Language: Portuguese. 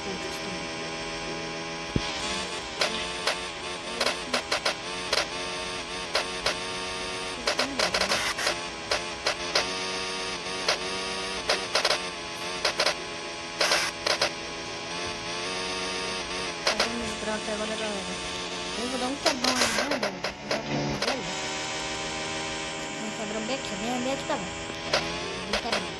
полчаса. Eu vou dar um tamanho, né? Vou fazer um beck, né? Beck tá bom.